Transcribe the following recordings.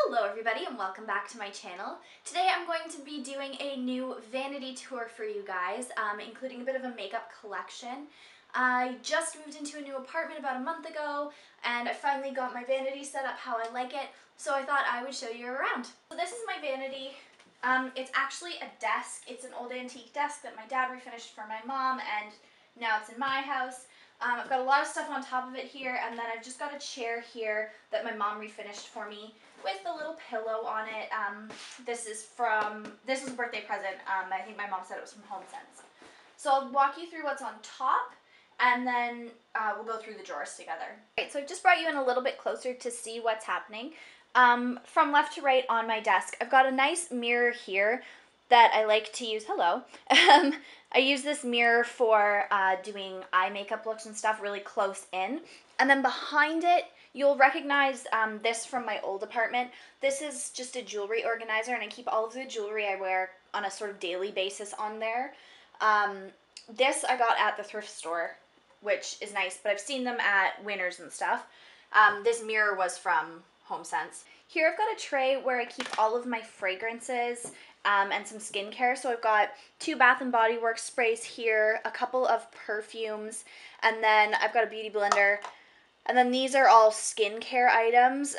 Hello everybody and welcome back to my channel. Today I'm going to be doing a new vanity tour for you guys, including a bit of a makeup collection. I just moved into a new apartment about a month ago and I finally got my vanity set up how I like it, so I thought I would show you around. So this is my vanity. It's actually a desk. It's an old antique desk that my dad refinished for my mom and now it's in my house. I've got a lot of stuff on top of it here, and then I've just got a chair here that my mom refinished for me with a little pillow on it. This was a birthday present. I think my mom said it was from HomeSense. So I'll walk you through what's on top, and then we'll go through the drawers together. Right, so I've just brought you in a little bit closer to see what's happening. From left to right on my desk, I've got a nice mirror here that I like to use. Hello. I use this mirror for doing eye makeup looks and stuff really close in. And then behind it, you'll recognize this from my old apartment. This is just a jewelry organizer, and I keep all of the jewelry I wear on a sort of daily basis on there. This I got at the thrift store, which is nice, but I've seen them at Winners and stuff. This mirror was from HomeSense. Here I've got a tray where I keep all of my fragrances and some skincare. So I've got 2 Bath & Body Works sprays here, a couple of perfumes, and then I've got a beauty blender. And then these are all skincare items.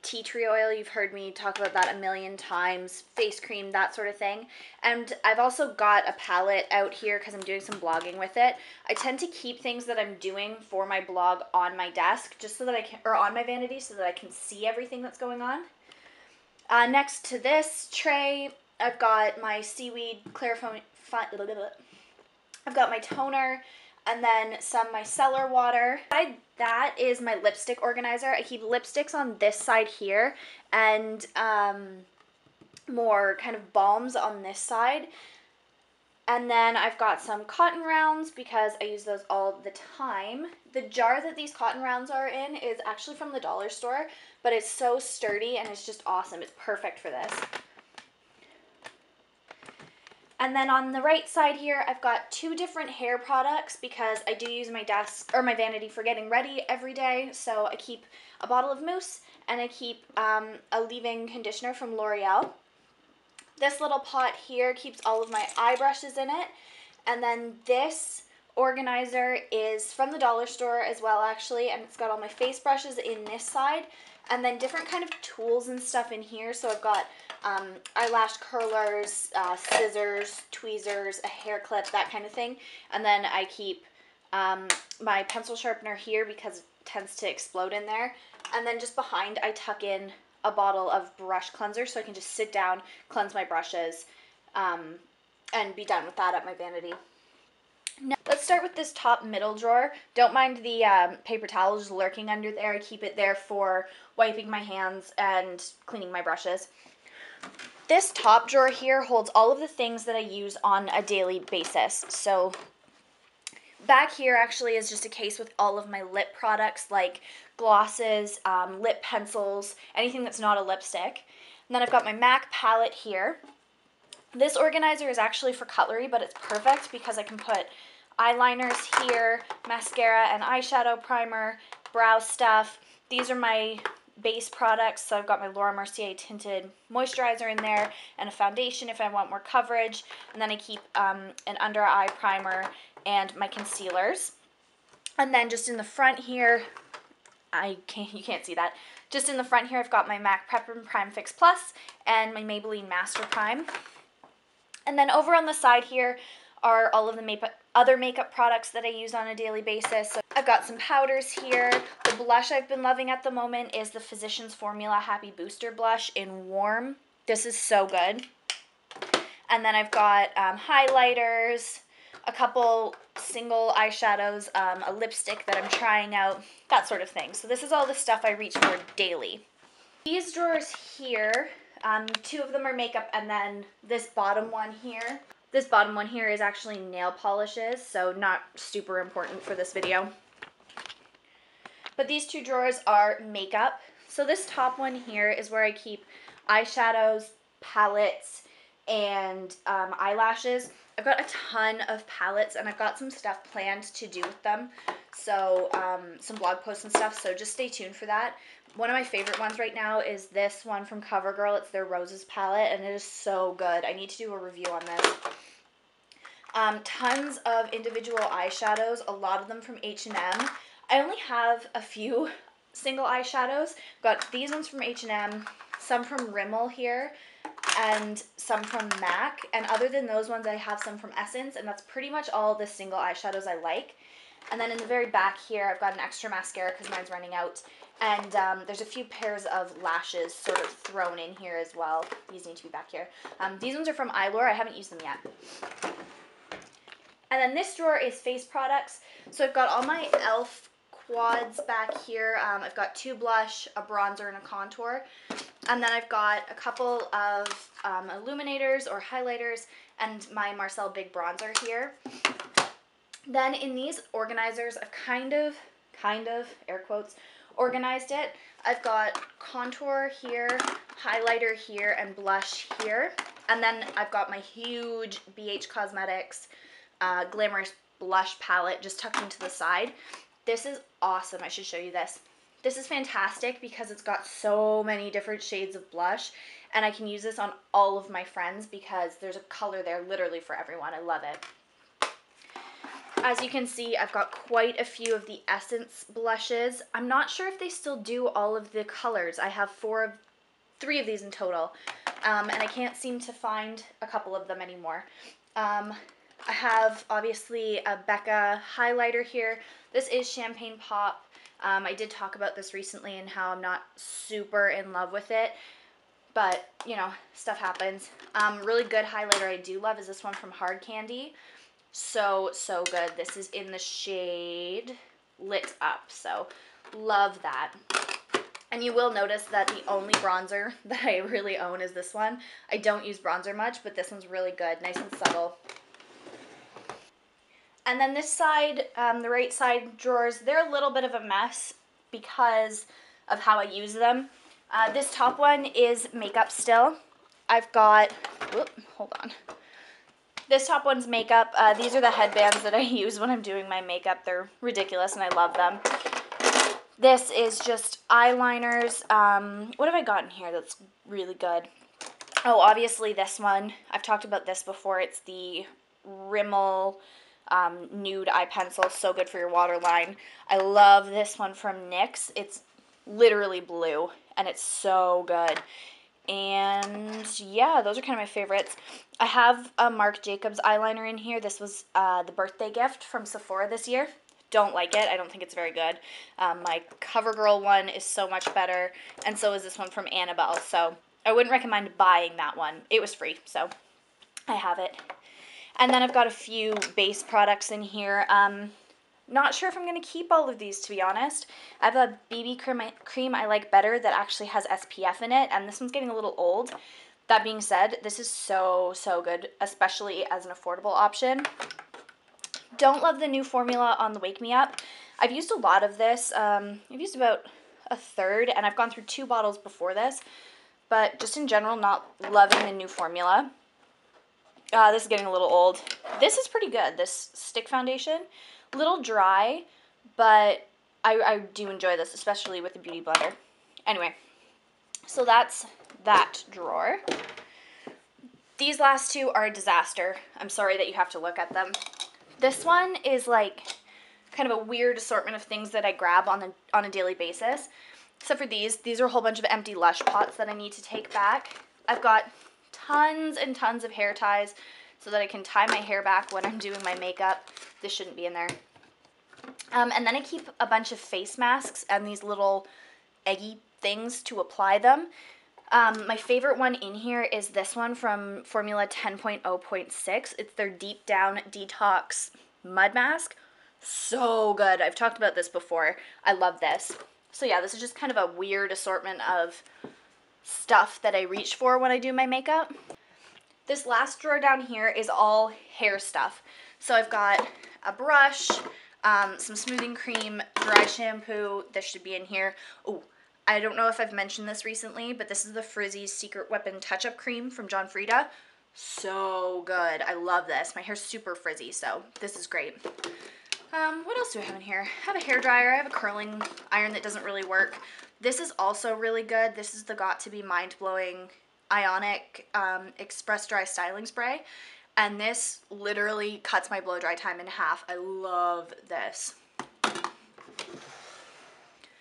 Tea tree oil, you've heard me talk about that a million times. Face cream, that sort of thing. And I've also got a palette out here because I'm doing some blogging with it. I tend to keep things that I'm doing for my blog on my desk, just so that I can, or on my vanity, so that I can see everything that's going on. Next to this tray, I've got my seaweed clarifying. I've got my toner, and then some micellar water. Beside that is my lipstick organizer. I keep lipsticks on this side here, and more kind of balms on this side. And then I've got some cotton rounds because I use those all the time. The jar that these cotton rounds are in is actually from the dollar store, but it's so sturdy and it's just awesome. It's perfect for this. And then on the right side here, I've got 2 different hair products because I do use my desk or my vanity for getting ready every day. So I keep a bottle of mousse and I keep a leave-in conditioner from L'Oreal. This little pot here keeps all of my eye brushes in it. And then this organizer is from the dollar store as well, actually, and it's got all my face brushes in this side. And then different kind of tools and stuff in here. So I've got eyelash curlers, scissors, tweezers, a hair clip, that kind of thing. And then I keep my pencil sharpener here because it tends to explode in there. And then just behind, I tuck in a bottle of brush cleanser so I can just sit down, cleanse my brushes, and be done with that at my vanity. Now, let's start with this top middle drawer. Don't mind the paper towels lurking under there. I keep it there for wiping my hands and cleaning my brushes. This top drawer here holds all of the things that I use on a daily basis. So back here actually is just a case with all of my lip products like glosses, lip pencils, anything that's not a lipstick. And then I've got my MAC palette here. This organizer is actually for cutlery, but it's perfect because I can put eyeliners here, mascara and eyeshadow primer, brow stuff. These are my base products, so I've got my Laura Mercier tinted moisturizer in there and a foundation if I want more coverage. And then I keep an under eye primer and my concealers. And then just in the front here, you can't see that. Just in the front here, I've got my MAC Prep and Prime Fix Plus and my Maybelline Master Prime. And then over on the side here are all of the other makeup products that I use on a daily basis. So I've got some powders here. The blush I've been loving at the moment is the Physicians Formula Happy Booster Blush in Warm. This is so good. And then I've got highlighters, a couple single eyeshadows, a lipstick that I'm trying out, that sort of thing. So this is all the stuff I reach for daily. These drawers here, 2 of them are makeup, and then this bottom one here. This bottom one here is actually nail polishes, so not super important for this video. But these 2 drawers are makeup. So this top one here is where I keep eyeshadows, palettes, and eyelashes. I've got a ton of palettes, and I've got some stuff planned to do with them. So some blog posts and stuff, so just stay tuned for that. One of my favorite ones right now is this one from CoverGirl. It's their Roses palette, and it is so good. I need to do a review on this. Tons of individual eyeshadows, a lot of them from H&M. I only have a few single eyeshadows. Got these ones from H&M, some from Rimmel here, and some from MAC. And other than those ones, I have some from Essence, and that's pretty much all the single eyeshadows I like. And then in the very back here, I've got an extra mascara because mine's running out. And there's a few pairs of lashes sort of thrown in here as well. These need to be back here. These ones are from Eylure. I haven't used them yet. And then this drawer is face products. So I've got all my e.l.f. quads back here. I've got 2 blush, a bronzer, and a contour. And then I've got a couple of illuminators or highlighters and my Marcel Big Bronzer here. Then in these organizers, I've kind of, air quotes, organized it. I've got contour here, highlighter here, and blush here. And then I've got my huge BH Cosmetics Glimmer blush palette just tucked into the side. This is awesome. I should show you this. This is fantastic because it's got so many different shades of blush, and I can use this on all of my friends because there's a color there literally for everyone. I love it. As you can see, I've got quite a few of the Essence blushes. I'm not sure if they still do all of the colors. I have 3 of these in total, and I can't seem to find a couple of them anymore. I have, obviously, a Becca highlighter here. This is Champagne Pop. I did talk about this recently and how I'm not super in love with it. But, you know, stuff happens. Really good highlighter I do love is this one from Hard Candy. So good. This is in the shade Lit Up. So, love that. And you will notice that the only bronzer that I really own is this one. I don't use bronzer much, but this one's really good. Nice and subtle. And then this side, the right side drawers, they're a little bit of a mess because of how I use them. This top one is makeup still. I've got, hold on. This top one's makeup. These are the headbands that I use when I'm doing my makeup. They're ridiculous and I love them. This is just eyeliners. What have I got in here that's really good? Oh, obviously this one. I've talked about this before. It's the Rimmel Nude eye pencil. So good for your waterline. I love this one from NYX. It's literally blue and it's so good. And yeah, those are kind of my favorites. I have a Marc Jacobs eyeliner in here. This was the birthday gift from Sephora this year. Don't like it. I don't think it's very good. My CoverGirl one is so much better, and so is this one from Annabelle. So I wouldn't recommend buying that one. It was free, so I have it. And then I've got a few base products in here. Not sure if I'm going to keep all of these, to be honest. I have a BB cream I like better that actually has SPF in it, and this one's getting a little old. That being said, this is so good, especially as an affordable option. Don't love the new formula on the Wake Me Up. I've used a lot of this. I've used about a third, and I've gone through 2 bottles before this, but just in general, not loving the new formula. This is getting a little old. This is pretty good, this stick foundation. A little dry, but I do enjoy this, especially with the Beauty Blender. Anyway, so that's that drawer. These last 2 are a disaster. I'm sorry that you have to look at them. This one is like kind of a weird assortment of things that I grab on a daily basis. Except for these. These are a whole bunch of empty Lush pots that I need to take back. I've got tons and tons of hair ties so that I can tie my hair back when I'm doing my makeup. This shouldn't be in there. And then I keep a bunch of face masks and these little eggy things to apply them. My favorite one in here is this one from Formula 10.0.6. It's their Deep Down Detox Mud Mask. So good. I've talked about this before. I love this. So yeah, this is just kind of a weird assortment of stuff that I reach for when I do my makeup. This last drawer down here is all hair stuff. So I've got a brush, some smoothing cream, dry shampoo. This should be in here. Oh, I don't know if I've mentioned this recently, but this is the Frizzy's Secret Weapon Touch-Up Cream from John Frieda. So good. I love this. My hair's super frizzy, so this is great. What else do I have in here? I have a hairdryer. I have a curling iron that doesn't really work. This is also really good. This is the Got To Be Mind-Blowing Ionic Express Dry Styling Spray. And this literally cuts my blow dry time in half. I love this.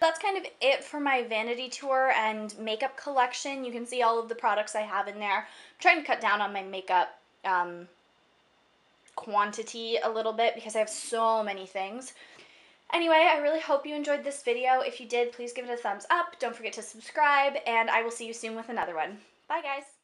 That's kind of it for my vanity tour and makeup collection. You can see all of the products I have in there. I'm trying to cut down on my makeup quantity a little bit because I have so many things. Anyway, I really hope you enjoyed this video. If you did, please give it a thumbs up. Don't forget to subscribe, and I will see you soon with another one. Bye, guys.